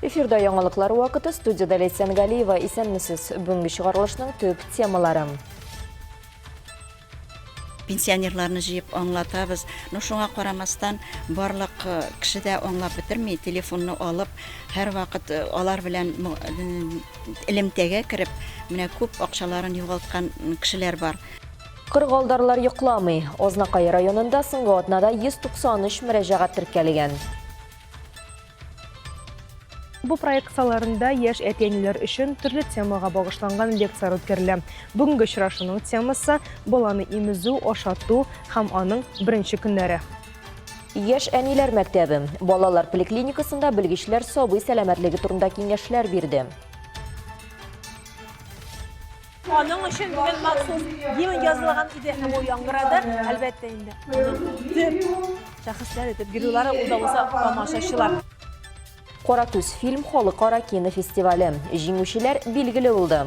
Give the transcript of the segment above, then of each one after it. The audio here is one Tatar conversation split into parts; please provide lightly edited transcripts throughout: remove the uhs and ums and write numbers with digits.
Эфирда яңалыклар вакыты, студияда Лейсан Галиева, исәнмесез, бүгінгі шығарылышның төп темалары. Пенсионерларны җыеп аңлатабыз. Шуңа карамастан барлык кеше дә аңлап бетерми, телефонны алып, һәр вакыт алар белән элемтәгә кереп, менә күп акчаларын югалткан кешеләр бар. Кыргалдарлар йокламый. Ознакай районында соңгы атнада 193 мөрәҗәгать теркәлгән. Бу проекцияларында яшь әтиәниләр өчен төрле темага багышланган лекциялар үткәрелә. Бүгенге очрашуның темасы баланы имезү, ашату һәм аның беренче көннәре. Яшь әниләр мәктәбе. Балалар поликлиникасында белгечләр сабый сәламәтлеге турында киңәшләр бирде. Аның өчен бүген махсус гимн язылган иде һәм ул яңгырады, әлбәттә инде. Шәхесләр итеп геройлары ул да булса тамашачылар. Кара төс фильм халыкара кино фестивале. Җиңүчеләр билгеле булды.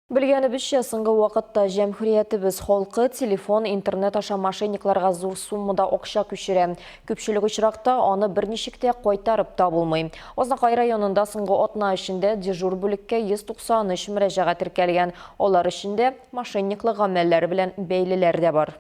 Белгәнебезчә, соңгы вакытта җәмгыятебез халкы телефон, интернет аша мошенникларга зур суммада акча күчерә. Күпчелек очракта аны берничек тә кайтарып та булмый. Ознакай районында соңгы атна эчендә дежур бүлеккә 193 мөрәҗәгать теркәлгән. Алар эчендә мошенниклык гамәлләре белән бәйлеләр дә бар.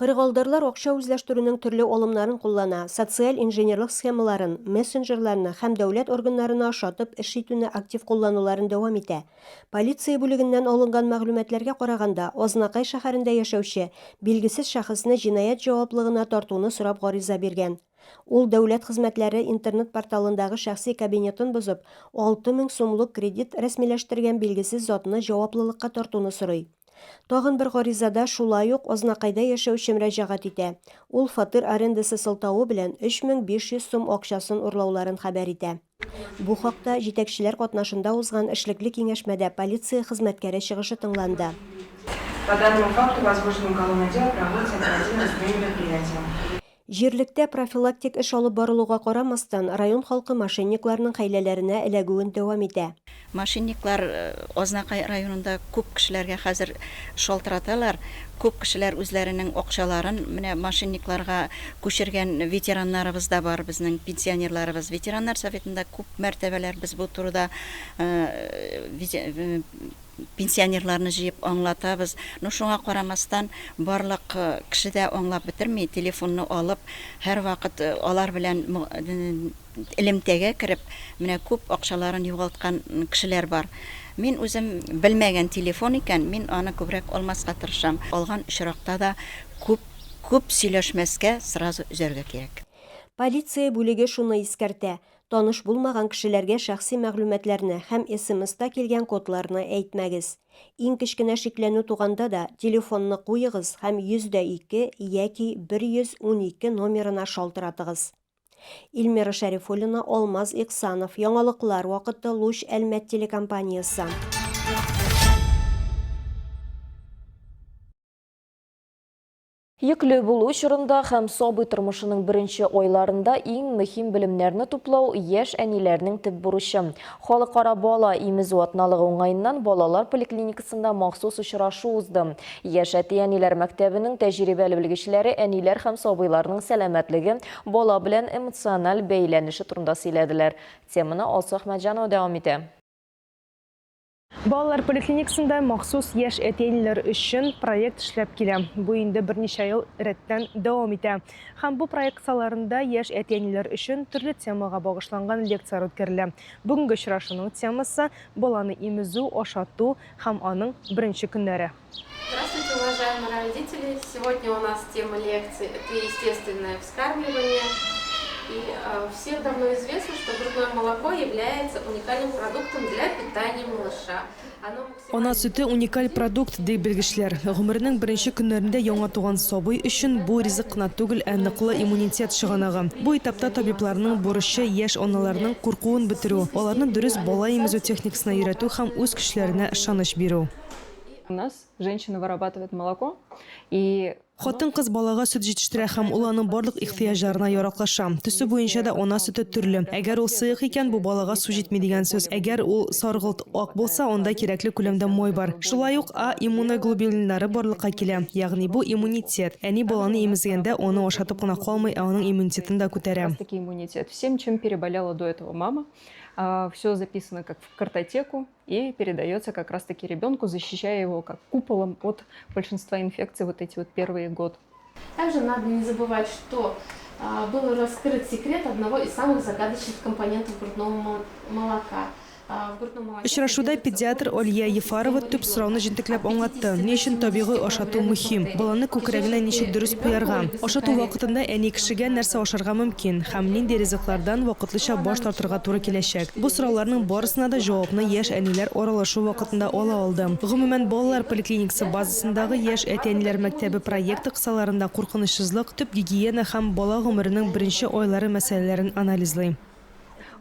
Кыргалдарлар акча үзләштерүнең төрле алымнарын куллана, социаль инженерлык схемаларын, мессенджерларны һәм дәүләт органнарына ашатып эш итүне актив куллануларын дәвам итә. Полиция бүлегеннән алынган мәгълүматларга караганда, Ознакай шәһәрендә яшәүче билгесез шәхесне җинаять җаваплылыгына тартуны сорап гариза биргән. Ул дәүләт хезмәтләре интернет порталындагы шәхси кабинетын бозып, 6000 сумлык кредит рәсмиләштергән билгесез затны җаваплылыкка тартуны сорый. Тагын бер гаризада шулай ук Ознакайда яшәүче мөрәҗәгать итә. Ул фатир арендасы сылтавы белән 3500 сум акчасын урлауларын хәбәр итә. Бу хакта җитәкчеләр катнашында узган эшлекле киңәшмәдә полиция хезмәткәре чыгышы тыңланды. По данному факту возбуждено уголовное дело, проводится оперативное мероприятие. Җирлектә профилактик эш алып барылуга карамастан, район халкы мошенникларның хәйләләренә эләгүен дәвам итә. Мошенниклар Ознакай районында күп кешеләргә хәзер шалтыраталар. Күп кешеләр үзләренең акчаларын менә мошенникларга күчергән ветераннарыбыз да бар, безнең пенсионерларыбыз. Ветераннар советында күп мәртәбәләр без бу турыда пенсионерларны җыеп аңлатабыз. Шуңа карамастан барлык кеше дә аңлап бетерми, телефонны алып, һәр вакыт алар белән элемтәгә кереп, менә күп акчаларын югалткан кешеләр бар. Мин үзем белмәгән телефон икән, мин аны күбрәк алмаска тырышам. Алган очракта да күп сөйләшмәскә сразу үзәргә кирәк. Полиция бүлеге шуны искәртә. Таныш булмаган кешеләргә шәхси мәгълүматларны һәм SMS-та килгән кодларны әйтмәгез. Иң кечкенә шикләнү туганда да телефонны куегыз һәм 102 яки 112 номерына шалтыратыгыз. Илмира Шәрифуллина, Алмаз Ихсанов, яңалыклар вакыты, Луч Әлмәт телекомпаниясе. Йөкле булу чорында һәм сабый тормышының беренче айларында иң мөһим белемнәрне туплау яшь әниләрнең төп бурычы. Халыкара бала имезү атналыгы уңаеннан балалар поликлиникасында махсус очрашу узды. Яшь әти-әниләр мәктәбенең тәҗрибәле белгечләре әниләр һәм сабыйларның сәламәтлеге, бала белән эмоциональ бәйләнеше турында сөйләделәр. Теманы Алсу Әхмәтҗанова дәвам итә. Балалар поликлиникасында махсус яшь әтиәниләр өчен проект эшләп килә. Бу инде берничә ел рәттән дәвам итә. Һәм бу проекцияларында яшь әтиәниләр өчен төрле темага багышланган лекциялар үткәрелә. Бүгенге очрашуның темасы баланы имезү, ашату һәм аның беренче көннәре. Здравствуйте, уважаемые родители! Сегодня у нас тема лекции – это естественное вскармливание. И всем давно известно, что грудное молоко является уникальным продуктом для питания малыша. Ана сөте уникаль продукт ди белгечләр. Гомеренең беренче көннәрендә яңа туган сабый өчен бу ризык кына түгел, ә ныклы иммунитет чыганагы. Бу этапта табибларның бурычы яшь аналарның куркуын бетерү, аларны дөрес бала имезү техникасына өйрәтү һәм үз көчләренә ышаныч бирү. У нас женщина вырабатывает молоко, и Хатын-кыз балага сөт җитештерә һәм ул аның барлык ихтыяҗларына яраклаша. Төсе буенча да ана сөте төрле. Әгәр ул сыек икән, бу балага су җитми дигән сүз. Әгәр ул саргылт ак булса, анда кирәкле күләмдә май бар. Шулай ук А иммуноглобулиннары барлыкка килә. Ягъни бу иммунитет. Әни баланы имезгәндә аны ашатып кына калмый, аның иммунитетын да күтәрә. таки иммунитет. Всем, чем переболела до этого мама, все записано как в картотеку и передается как раз-таки ребенку, защищая его как куполом от большинства инфекций вот эти вот первые год. Также надо не забывать, что был раскрыт секрет одного из самых загадочных компонентов грудного молока. Очрашуда педиатр Олья Ефарова төп сорауны җентекләп аңлатты. Ни өчен табигый ашату мөһим? Баланы күкрәгенә ничек дөрес куярга? Ашату вакытында әни кешегә нәрсә ашарга мөмкин һәм нинди ризыклардан вакытлыча баш тартырга туры киләчәк? Бу сорауларның барысына да җавапны яшь әниләр аралашу вакытында ала алды. Гомумән балалар поликлиникасы базасындагы яшь әтәниләр мәктәбе проекты кысаларында куркынычсызлык, төп гигиена һәм бала гомеренең беренче айлары мәсьәләләрен анализлый.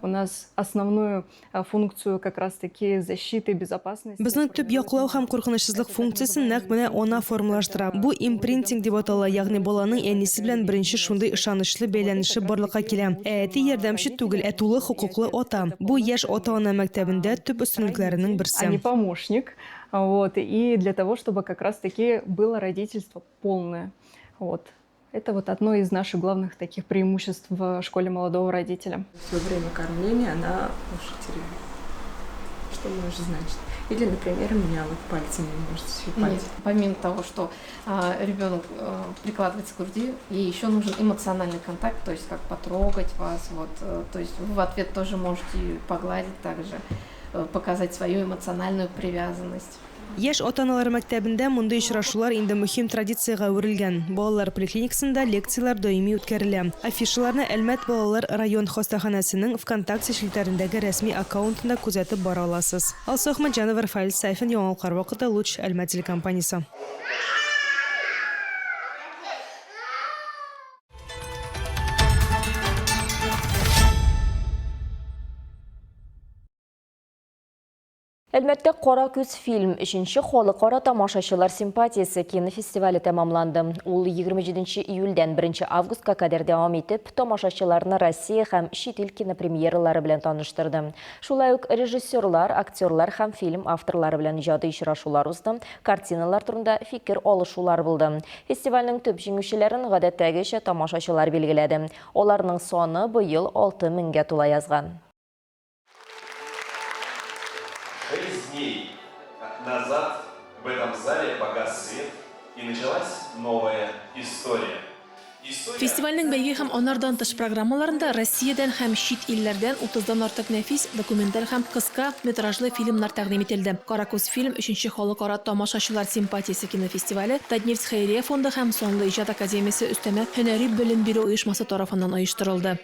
У нас основную функцию как раз-таки защиты, безопасности. Безнең төп яклау һәм куркынычсызлык функциясын нәкъ менә ана формалаштыра. Бу импринтинг дип атала, ягъни баланың әнисе белән беренче шундый ышанычлы бәйләнеше барлыкка килә. Әти ярдәмче түгел, тулы хокуклы ата. Бу яшь ата-ана мәктәбендә төп өстенлекләренең берсе. А не помощник. Вот. И для того, чтобы как раз-таки было родительство полное. Вот. Это вот одно из наших главных таких преимуществ в школе молодого родителя. Все время кормления она уши теряет. Что может значить? Или, например, меня вот пальцем не может щипать. Нет, помимо того, что ребенок прикладывается к груди, ей еще нужен эмоциональный контакт, то есть как потрогать вас, вот, то есть вы в ответ тоже можете погладить также, показать свою эмоциональную привязанность. Яшь ата-аналар мәктәбендә мондый очрашулар инде мөһим традициягә әверелгән. Балалар поликлиникасында лекциялар даими үткәрелә. Афишаларны Әлмәт балалар район хастаханәсенең ВКонтакте шелтәрендәге рәсми аккаунтында күзәтеп бара аласыз. Алсу Ахмаджанова, Рафаэль Сайфин, яңалыклар вакыты, Луч, Әлмәт телекомпаниясе. Әлбәттә, Қара күз фильм 3-нче халыкара тамашачылар симпатиясе кинофестивале тәмамланды. Ул 27 июльдән 1 августка кадәр дәвам итеп, тамашачыларны Россия һәм чит ил кинопремьералары белән таныштырды. Шулай ук режиссерлар, актерлар һәм фильм авторлары белән иҗади очрашулар узды, картиналар турында фикер алышулар булды. Фестивальнең төп җиңүчеләрен гадәттәгечә тамашачылар билгеләде. Аларның саны быел 6000-гә тула язган. 6 дней назад в этом зале погас свет, и началась новая история. Фестивальнең бәйге һәм анардан тыш программаларында Россиядән һәм чит илләрдән 30-дан артык нәфис, документаль һәм кыска метражлы фильмнар тәкъдим ителде. Кара күз фильм 3-нче халыкара тамашачылар симпатиясе кинофестивале Татнефть хәйрия фонды һәм Соңлы иҗат академиясе өстәмә һөнәри белем бирү оешмасы тарафыннан оештырылды.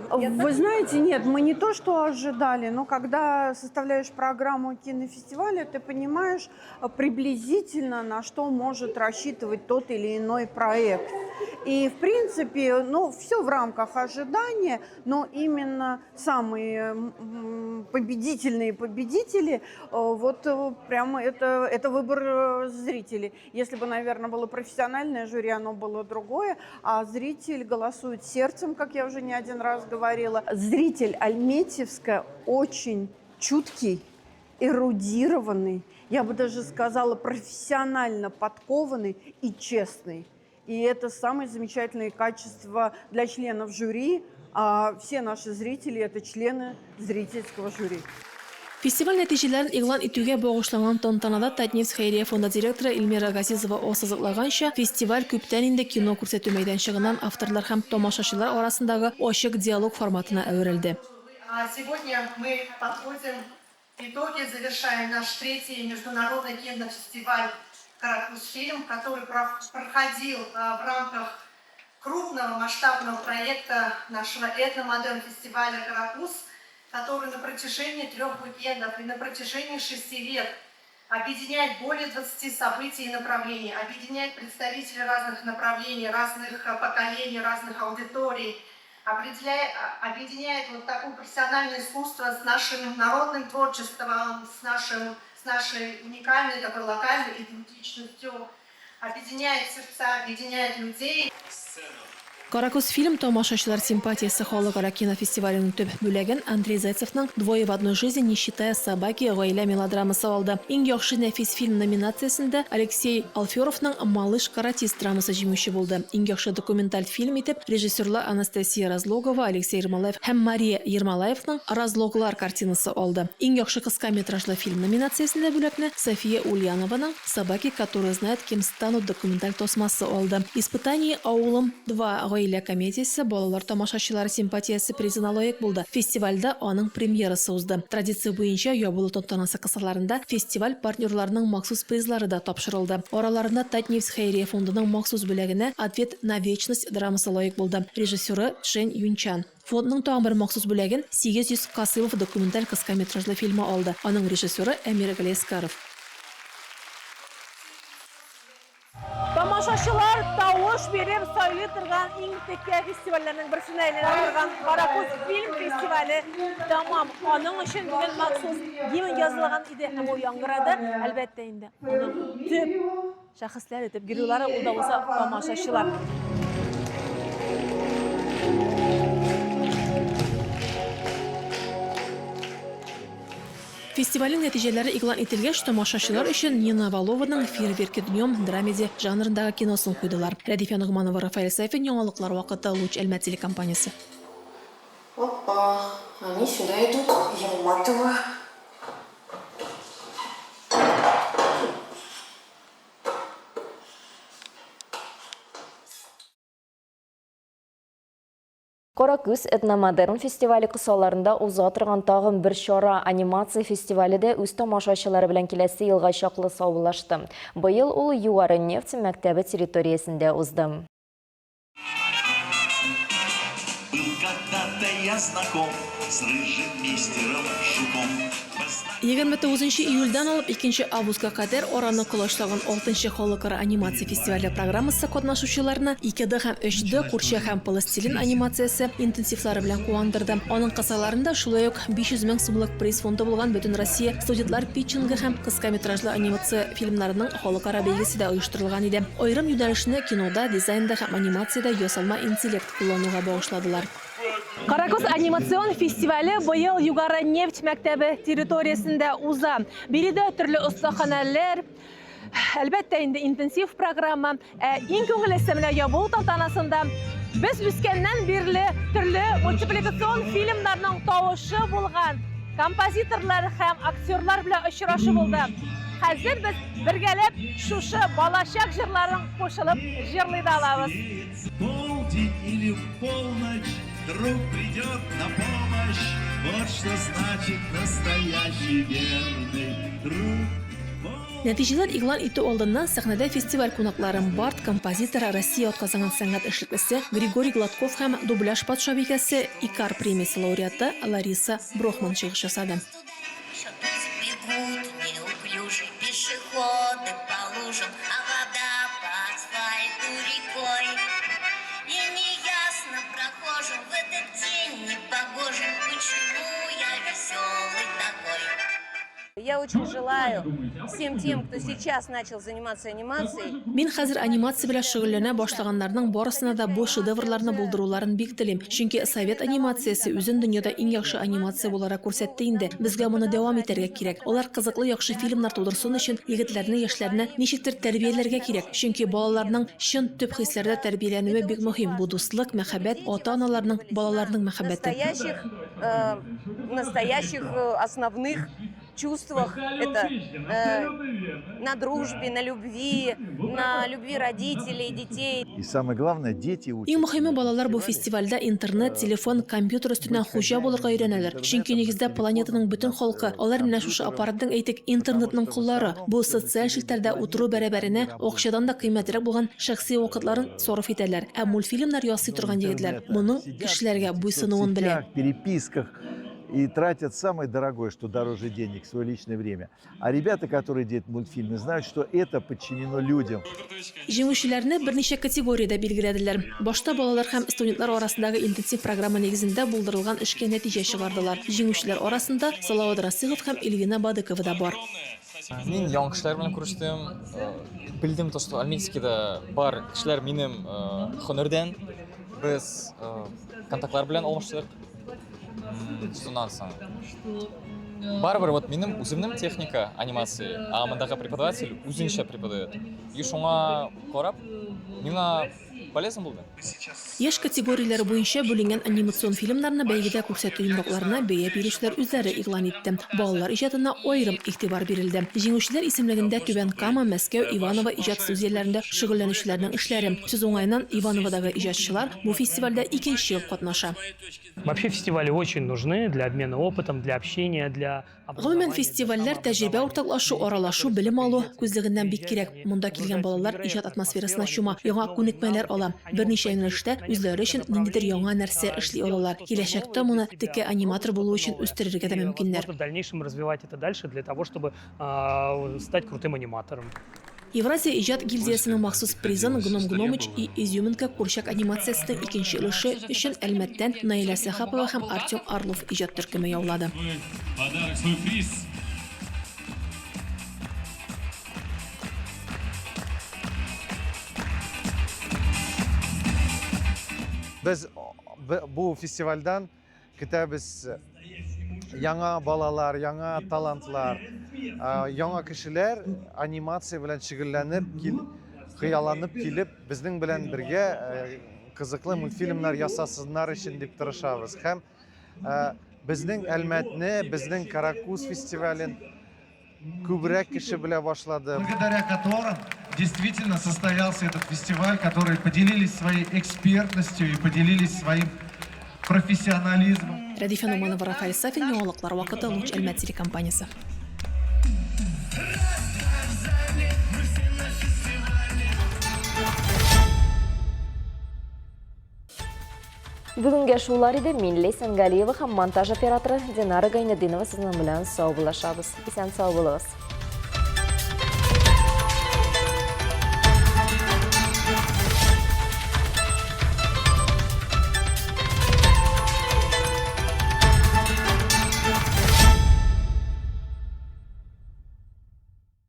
Вы знаете, нет, мы не то, что ожидали, но когда составляешь программу кинофестиваля, ты понимаешь приблизительно, на что может рассчитывать тот или иной проект. И, в принципе, ну, все в рамках ожидания, но именно самые победительные победители, вот прямо это выбор зрителей. Если бы, наверное, было профессиональное жюри, оно было другое, а зритель голосует сердцем, как я уже не один раз говорила. Зритель Альметьевска очень чуткий, эрудированный, я бы даже сказала, профессионально подкованный и честный. И это самые замечательные качества для членов жюри, а все наши зрители – это члены зрительского жюри. Фестиваль нәтиҗәләрен игълан итүгә багышланган тантанада Татнефть хәйрия фонды директоры Эльмира Газизова ассызыклаганча, фестиваль күптән инде кино күрсәтү мәйданчыгыннан авторлар һәм тамашачылар арасындагы ачык диалог форматына әверелде. Сегодня мы подводим итоги, завершаем наш 3-й международный кинофестиваль «Каракуз-фильм», который проходил в рамках крупного масштабного проекта нашего этномодерн фестиваля «Каракуз», который на протяжении 3 уикендов и на протяжении 6 лет объединяет более 20 событий и направлений, объединяет представителей разных направлений, разных поколений, разных аудиторий, объединяет вот такое профессиональное искусство с нашим народным творчеством, с нашим с нашей уникальной такой локальной идентичностью, объединяет сердца, объединяет людей. Каракөз фильм тамашачылар симпатиясы халыкара кинофестиваленең төп бүләген Андрей Зайцевның «Двое в одной жизни, не считая собаки» гаилә мелодрамасы алды. Иң яхшы нәфис фильм номинациясендә Алексей Алферовның «Малыш-каратист» драмасы җиңүче булды. Иң яхшы документаль фильм итеп режиссерлар Анастасия Разлогова, Алексей Ермолаев һәм Мария Ермолаевның «Разлоглар» картинасы алды. Иң яхшы кыска метражлы фильм номинациясендә бүләкне София Ульянованың «Собаки, которые знают, кем станут» документаль тосмасы алды. «Испытание аулым 2» гаилә комедиясе балалар тамашачылары симпатиясе призына лаек булды. Фестивальдә аның премьерасы узды. Традиция буенча ябылу тантанасы кысаларында фестиваль партнерларының махсус призлары да тапшырылды. Араларында Татнефть хәйрия фондының махсус бүләгенә «Ответ на вечность» драмасы лаек булды. Режиссеры Жень Юнчан. Фондның тагын бер махсус бүләген 800 Касымов документаль кыскаметражлы фильмы алды. Аның режиссеры Әмир Галескаров. Тамашачылар тавыш беріп сөйлей тұрған иң текке фестивальлерінің бірсіне әйләніп тұрған Каракөз фильм фестивалі тамам. Оның үшін бүгін махсус гимн жазылған иде һәм ол яңгырады. Әлбәттә инде. Оның төп шәхесләр итеп геройлары ул да булса тамашачылар. Фестивальнең нәтиҗәләре игълан ителгәч, тамашачылар өчен Нина Валованың «Фейерверки днем» драмеди жанрындагы киносын куйдылар. Рәдифә Нугманова, Рафаэль Сафин, яңалыклар вакыты, Луч Әлмәт телекомпаниясе. Опа, они сюда идут, Елматова. Каракөз этномодерн фестивале кысаларында уза торган тагын бер чара анимация фестивале дә үз тамашачылары белән киләсе елга чаклы саубуллашты. Быел ул Югары нефть мәктәбе территориясендә узды. 29 июльдән алып 2 августка кадәр араны кылышлаган 6-нчы халыкара анимация фестивале программасы катнашучыларына 2D һәм 3D курча һәм пластилин анимациясе интенсивлары белән куандырды. Аның кысаларында шулай ук 500 мең сумлык приз фонды булган Бөтен Россия студентлар питчингы һәм кыскаметражлы анимация фильмнарының халыкара бәйгесе дә оештырылган иде. Аерым юнәлешне кинода, дизайнда һәм анимациядә ясалма интеллект куллануга багышладылар. Каракөз анимацион фестивале быел Югары нефть мәктәбе территориясендә уза. Биредә төрле остаханәләр, әлбәттә инде интенсив программа. Иң күңеллесе менә ябылу тантанасында без үскәннән бирле төрле мультипликацион фильмнарның тавышы булган композиторлар һәм актерлар белән очрашу булды. Хәзер без бергәләп шушы балачак җырларын кушылып җырлый да алабыз. Друг придет на помощь, вот что значит настоящий верный друг. Нәтиҗәләр игълан итү алдыннан сәхнәдә фестиваль кунакларын бард композиторы, Россия атказанган сәнгать эшлеклесе Григорий Гладков һәм дубляж патшабикәсе Икар премиясе лауреаты Лариса Брохман чыгыш ясады. Я очень желаю всем тем, кто сейчас начал заниматься анимацией. Мин хәзер анимация белән шөгыльләнә башлаганнарның барысына да бу шедеврларны булдыруларын бик телим. Чөнки совет анимациясе үзен дөньяда иң яхшы анимация буларак күрсәтте инде. Безгә моны дәвам итәргә кирәк. Алар кызыклы яхшы фильмнар тудырсын өчен егетләрне, яшьләрне ничектер тәрбияләргә кирәк. Чөнки балаларның чын төп хисләрдә тәрбияләнүе бик мөһим. Бу дуслык, мәхәббәт, ата-аналарның, балаларның мәхәббәте. Настоящих основных чувствах, это на дружбе, на любви родителей, детей. И самое главное, дети учатся. Иң мөһиме балалар бу фестивальдә интернет, телефон, компьютер үстеннән хуҗа булырга өйрәнәләр. Чөнки нигездә планетаның бөтен халкы алар менә шушы аппараттың әйтик интернетның куллары. Бу социаль челтәрдә утыру бәрабәренә акчадан да кыйммәтрәк булган шәхси вакытларын сарыф итәләр. Ә мультфильмнар ясый торган егетләр моның кешеләргә буйсынуын белә. Переписках. И тратят самое дорогое, что дороже денег, свое личное время. А ребята, которые делают мультфильмы, знают, что это подчинено людям. Җиңүчеләрне берничә категориядә билгеләделәр. Башта балалар һәм студентлар арасындагы интенсив программа нигезендә булдырылган эшкә нәтиҗә чыгардылар. Җиңүчеләр арасында Салават Расыгов һәм Эльвина Бадыкова да бар. Мен яңа кешеләр белән күрештем. Белдем, что Альметьевскида бар кешеләр минем һөнәрдән. Без контактлар белән алмаштык. Шуннан соң. Барбар, вот минем үземнең техника анимации, а мондагы преподаватель үзенчә преподает. И шуңа карап, миңа полезно булды. Яш категорияләре буенча бүленгән анимацион фильмнарны бәйгедә күрсәтү йомгакларына бәя бирүчеләр үзләре игълан итте. Балалар иҗатына аерым игътибар бирелде. Җиңүчеләр исемлегендә Түбән Кама, Мәскәү, Иваново иҗат студияләрендә шөгыльләнүчеләрнең эшләре. Сүз уңаеннан Ивановодагы иҗатчылар бу фестивальдә икенче ел катнаша. Вообще фестивали очень нужны для обмена опытом, для общения, для... Гомумән фестивальләр тәҗрибә уртаклашу, аралашу, белем алу күзлегеннән бик кирәк. Монда килгән балалар иҗат атмосферасына чума, яңа күнекмәләр ала. Берничә юнәлештә үзләре өчен ниндидер яңа нәрсә эшли алалар. Киләчәктә моны теге аниматор булу өчен үстерергә дә мөмкиннәр. В дальнейшем развивать это дальше для того, чтобы стать крутым аниматором. Евразия иҗат гильдиясының махсус призын Гном Гномыч и Изюминка курчак анимациясының икенче өлеше өчен Әлмәттән Наиля Сахапова һәм Артем Орлов иҗат төркеме яулады. Подарок, свой приз. Biz bu festivaldan көтәбез яңа балалар, яңа талантлар, яңа кешеләр анимация белән шөгыльләнеп, хыялланып килеп, безнең белән бергә кызыклы мультфильмнар ясасыннар өчен дип тырышабыз. Һәм безнең Әлмәтне, безнең Каракуз фестивален күбрәк кеше белә башлады. Благодаря которым действительно состоялся этот фестиваль, которые поделились своей экспертностью и поделились своим профессионализмом. Рәдифә Нуманова, Рафаэль Сафин, яңалыклар вакыты, Луч Әлмәт телекомпаниясе. Бүгінге шулар иде. Мин Лейсан Галиева һәм монтаж операторы Динара Гайнетдинова сезнең белән сау булашабыз. Исән сау булыгыз.